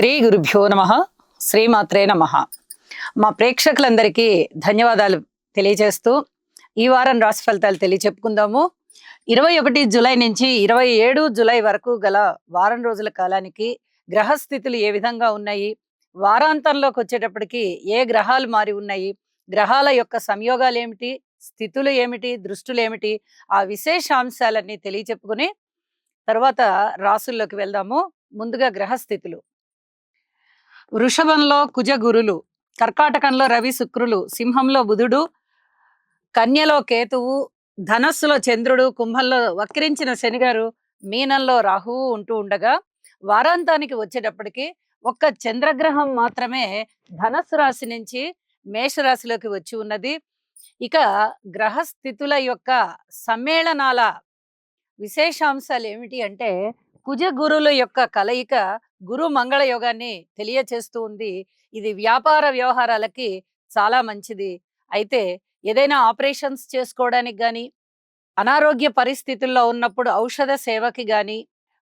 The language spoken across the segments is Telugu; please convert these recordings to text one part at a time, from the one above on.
శ్రీ గురుభ్యో నమః. శ్రీమాత్రే నమః. మా ప్రేక్షకులందరికీ ధన్యవాదాలు తెలియజేస్తూ ఈ వారం రాశి ఫలితాలు తెలియచెప్పుకుందాము. 21 జూలై నుంచి 27 జూలై వరకు గల వారం రోజుల కాలానికి గ్రహస్థితులు ఏ విధంగా ఉన్నాయి, వారాంతంలోకి వచ్చేటప్పటికి ఏ గ్రహాలు మారి ఉన్నాయి, గ్రహాల యొక్క సంయోగాలు ఏమిటి, స్థితులు ఏమిటి, దృష్టులు ఏమిటి, ఆ విశేషాంశాలన్నీ తెలియచెప్పుకుని తర్వాత రాసుల్లోకి వెళ్దాము. ముందుగా గ్రహస్థితులు. వృషభంలో కుజ గురులు, కర్కాటకంలో రవి శుక్రులు, సింహంలో బుధుడు, కన్యలో కేతువు, ధనస్సులో చంద్రుడు, కుంభంలో వక్రించిన శనిగారు, మీనంలో రాహువు ఉంటూ ఉండగా వారాంతానికి వచ్చేటప్పటికి ఒక్క చంద్రగ్రహం మాత్రమే ధనస్సు రాశి నుంచి మేషరాశిలోకి వచ్చి ఉన్నది. ఇక గ్రహస్థితుల యొక్క సమ్మేళనాల విశేషాంశాలు ఏమిటి అంటే కుజ గురుల యొక్క కలయిక గురు మంగళ యోగాన్ని తెలియచేస్తూ ఉంది. ఇది వ్యాపార వ్యవహారాలకి చాలా మంచిది. అయితే ఏదైనా ఆపరేషన్స్ చేసుకోవడానికి కానీ, అనారోగ్య పరిస్థితుల్లో ఉన్నప్పుడు ఔషధ సేవకి కానీ,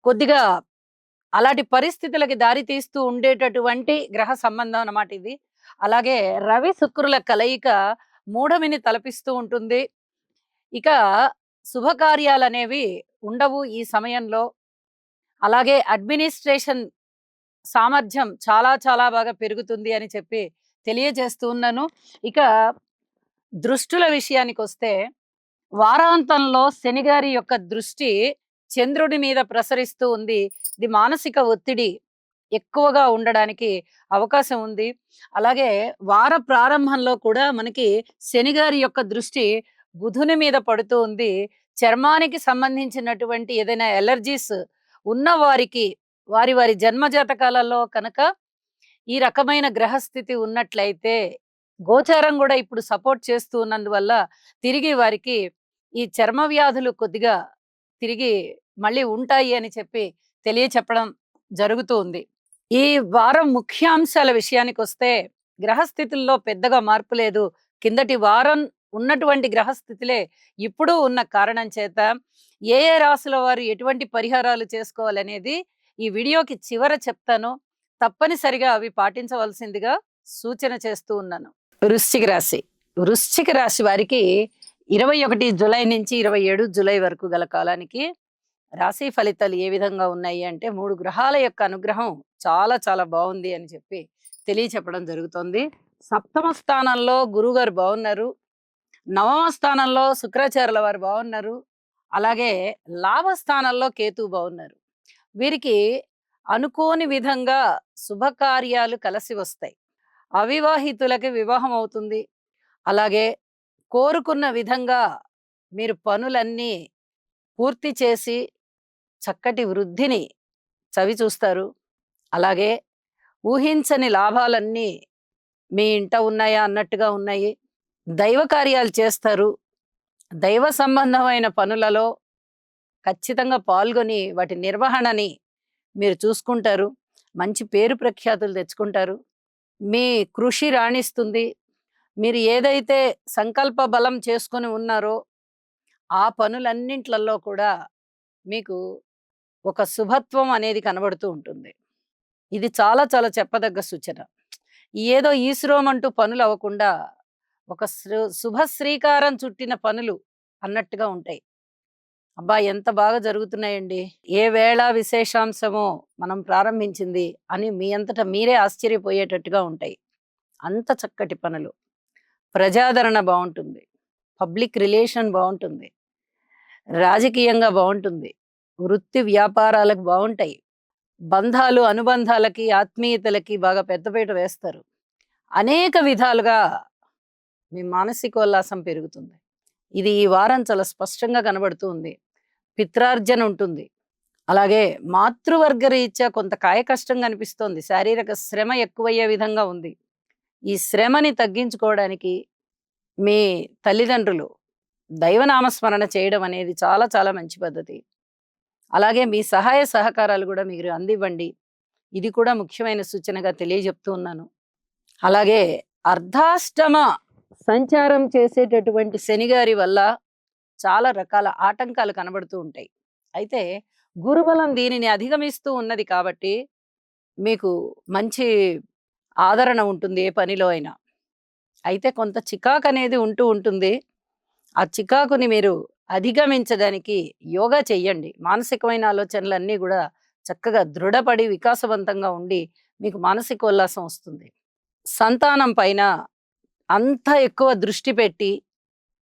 కొద్దిగా అలాంటి పరిస్థితులకి దారి తీస్తూ ఉండేటటువంటి గ్రహ సంబంధం అన్నమాట ఇది. అలాగే రవి శుక్రుల కలయిక మూఢమిని తలపిస్తూ ఉంటుంది. ఇక శుభకార్యాలు అనేవి ఉండవు ఈ సమయంలో. అలాగే అడ్మినిస్ట్రేషన్ సామర్థ్యం చాలా చాలా బాగా పెరుగుతుంది అని చెప్పి తెలియజేస్తూ ఉన్నాను. ఇక దృష్టుల విషయానికి వస్తే వారాంతంలో శనిగారి యొక్క దృష్టి చంద్రుడి మీద ప్రసరిస్తూ ఉంది. ఇది మానసిక ఒత్తిడి ఎక్కువగా ఉండడానికి అవకాశం ఉంది. అలాగే వార ప్రారంభంలో కూడా మనకి శనిగారి యొక్క దృష్టి బుధుని మీద పడుతూ ఉంది. చర్మానికి సంబంధించినటువంటి ఏదైనా ఎలర్జీస్ ఉన్న వారికి వారి వారి జన్మ జాతకాలలో కనుక ఈ రకమైన గ్రహస్థితి ఉన్నట్లయితే, గోచారం కూడా ఇప్పుడు సపోర్ట్ చేస్తూ ఉన్నందువల్ల తిరిగి వారికి ఈ చర్మ వ్యాధులు కొద్దిగా తిరిగి మళ్ళీ ఉంటాయి అని చెప్పి తెలియచెప్పడం జరుగుతూ ఉంది. ఈ వారం ముఖ్యాంశాల విషయానికి వస్తే గ్రహస్థితుల్లో పెద్దగా మార్పు లేదు. కిందటి వారం ఉన్నటువంటి గ్రహస్థితులే ఇప్పుడు ఉన్న కారణం చేత ఏ ఏ రాశుల వారు ఎటువంటి పరిహారాలు చేసుకోవాలనేది ఈ వీడియోకి చివర చెప్తాను. తప్పనిసరిగా అవి పాటించవలసిందిగా సూచన చేస్తూ ఉన్నాను. వృశ్చిక రాశి. వృశ్చిక రాశి వారికి 21 జూలై నుంచి 27 జూలై వరకు గల కాలానికి రాశి ఫలితాలు ఏ విధంగా ఉన్నాయి అంటే 3 గ్రహాల యొక్క అనుగ్రహం చాలా చాలా బాగుంది అని చెప్పి తెలియచెప్పడం జరుగుతుంది. సప్తమ స్థానంలో గురువు గారు బాగున్నారు. నవమ స్థానంలో శుక్రాచార్యుల వారు బాగున్నారు. అలాగే లాభస్థానంలో కేతువు బాగున్నారు. వీరికి అనుకోని విధంగా శుభకార్యాలు కలిసి వస్తాయి. అవివాహితులకి వివాహం అవుతుంది. అలాగే కోరుకున్న విధంగా మీరు పనులన్నీ పూర్తి చేసి చక్కటి వృద్ధిని చవి చూస్తారు. అలాగే ఊహించని లాభాలన్నీ మీ ఇంట ఉన్నాయా అన్నట్టుగా ఉన్నాయి. దైవ కార్యాలు చేస్తారు. దైవ సంబంధమైన పనులలో ఖచ్చితంగా పాల్గొని వాటి నిర్వహణని మీరు చూసుకుంటారు. మంచి పేరు ప్రఖ్యాతులు తెచ్చుకుంటారు. మీ కృషి రాణిస్తుంది. మీరు ఏదైతే సంకల్ప బలం చేసుకొని ఉన్నారో ఆ పనులన్నింట్లలో కూడా మీకు ఒక శుభత్వం అనేది కనబడుతూ ఉంటుంది. ఇది చాలా చాలా చెప్పదగ్గ సూచన. ఏదో ఈశ్రోమంటూ పనులు అవ్వకుండా ఒక శుభ శ్రీకారం చుట్టిన పనులు అన్నట్టుగా ఉంటాయి. అబ్బా ఎంత బాగా జరుగుతున్నాయండి, ఏ వేళ విశేషాంశమో మనం ప్రారంభించింది అని మీ అంతటా మీరే ఆశ్చర్యపోయేటట్టుగా ఉంటాయి. అంత చక్కటి పనులు. ప్రజాదరణ బాగుంటుంది. పబ్లిక్ రిలేషన్ బాగుంటుంది. రాజకీయంగా బాగుంటుంది. వృత్తి వ్యాపారాలకు బాగుంటాయి. బంధాలు అనుబంధాలకి ఆత్మీయతలకి బాగా పెద్దపీట వేస్తారు. అనేక విధాలుగా మీ మానసికోల్లాసం పెరుగుతుంది. ఇది ఈ వారం చాలా స్పష్టంగా కనబడుతూ ఉంది. పిత్రార్జన ఉంటుంది. అలాగే మాతృవర్గ రీత్యా కొంత కాయ కష్టం కనిపిస్తోంది. శారీరక శ్రమ ఎక్కువయ్యే విధంగా ఉంది. ఈ శ్రమని తగ్గించుకోవడానికి మీ తల్లిదండ్రులు దైవనామస్మరణ చేయడం అనేది చాలా చాలా మంచి పద్ధతి. అలాగే మీ సహాయ సహకారాలు కూడా మీరు అందివ్వండి. ఇది కూడా ముఖ్యమైన సూచనగా తెలియజెప్తూ ఉన్నాను. అలాగే అర్ధాష్టమ సంచారం చేసేటటువంటి శనిగారి వల్ల చాలా రకాల ఆటంకాలు కనబడుతూ ఉంటాయి. అయితే గురుబలం దీనిని అధిగమిస్తూ ఉన్నది కాబట్టి మీకు మంచి ఆదరణ ఉంటుంది ఏ పనిలో అయినా. అయితే కొంత చికాకనేది ఉంటూ ఉంటుంది. ఆ చికాకుని మీరు అధిగమించడానికి యోగా చెయ్యండి. మానసికమైన ఆలోచనలన్నీ గూడా చక్కగా దృఢపడి వికాసవంతంగా ఉండి మీకు మానసిక ఉల్లాసం వస్తుంది. సంతానం పైన అంత ఎక్కువ దృష్టి పెట్టి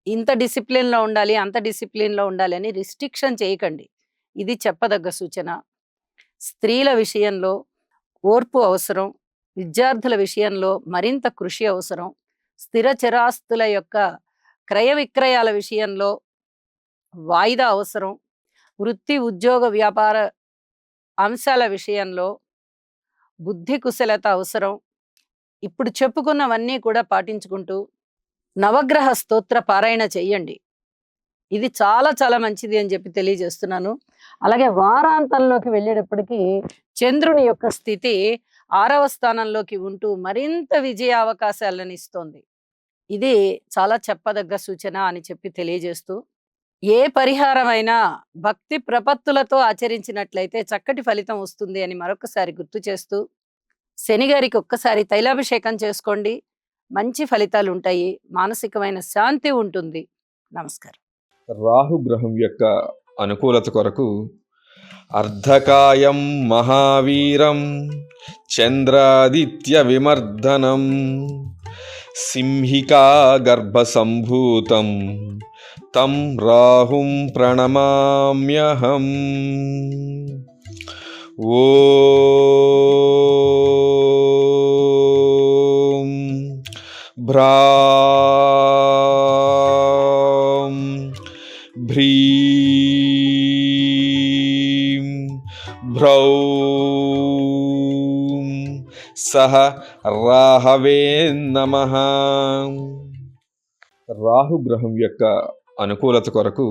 ఇంత డిసిప్లిన్‌లో ఉండాలి, అంత డిసిప్లిన్‌లో ఉండాలి అని రిస్ట్రిక్షన్ చేయకండి. ఇది చెప్పదగ్గ సూచన. స్త్రీల విషయంలో ఓర్పు అవసరం. విద్యార్థుల విషయంలో మరింత కృషి అవసరం. స్థిర చరాస్తుల యొక్క క్రయ విక్రయాల విషయంలో వాయిదా అవసరం. వృత్తి, ఉద్యోగ, వ్యాపార అంశాల విషయంలో బుద్ధి కుశలత అవసరం. ఇప్పుడు చెప్పుకున్నవన్నీ కూడా పాటించుకుంటూ నవగ్రహ స్తోత్ర పారాయణ చెయ్యండి. ఇది చాలా చాలా మంచిది అని చెప్పి తెలియజేస్తున్నాను. అలాగే వారాంతంలోకి వెళ్ళేటప్పటికి చంద్రుని యొక్క స్థితి 6వ స్థానంలోకి ఉంటూ మరింత విజయ అవకాశాలను ఇస్తోంది. ఇది చాలా చెప్పదగ్గ సూచన అని చెప్పి తెలియజేస్తూ, ఏ పరిహారమైనా భక్తి ప్రపత్తులతో ఆచరించినట్లయితే చక్కటి ఫలితం వస్తుంది అని మరొకసారి గుర్తు చేస్తూ, శని గారికి ఒక్కసారి తైలాభిషేకం చేసుకోండి. మంచి ఫలితాలు ఉంటాయి. మానసికమైన శాంతి ఉంటుంది. నమస్కారం. రాహుగ్రహం యొక్క అనుకూలత కొరకు అర్ధకాయం మహావీరం చంద్రాదిత్య విమర్దనం సింహికా గర్భసంభూతం తం రాహుం ప్రణమామ్యహం. ఓం భ్రాం భ్రీం భ్రౌం సహ రాహవే నమః. రాహుగ్రహం యొక్క అనుకూలత కొరకు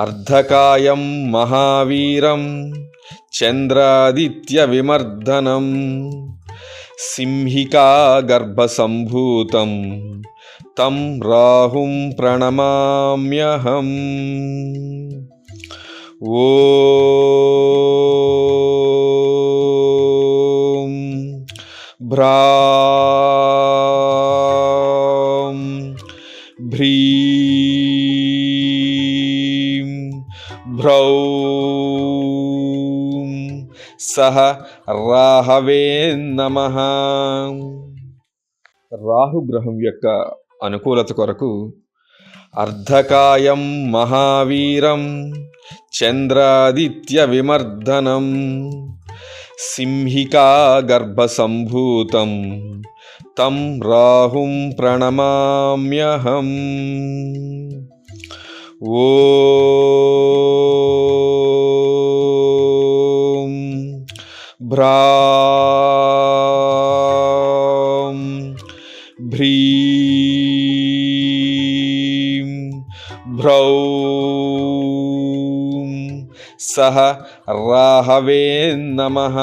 అర్ధకాయం మహావీరం చంద్రాదిత్య విమర్దనం సింహికా గర్భసంభూతం తం రాహుం ప్రణమామ్యహం. ఓం భ్రాం భ్రీం భ్రౌం సహ రాహవే నమః. రాహుగ్రహం యొక్క అనుకూలత కొరకు అర్ధకాయం మహావీరం చంద్రాదిత్య విమర్దనం సింహికా గర్భసంభూతం తం రాహుం ప్రణమామ్యహం. ఓం భ్రాం భ్రీం భ్రౌం సహ రాహవే నమః.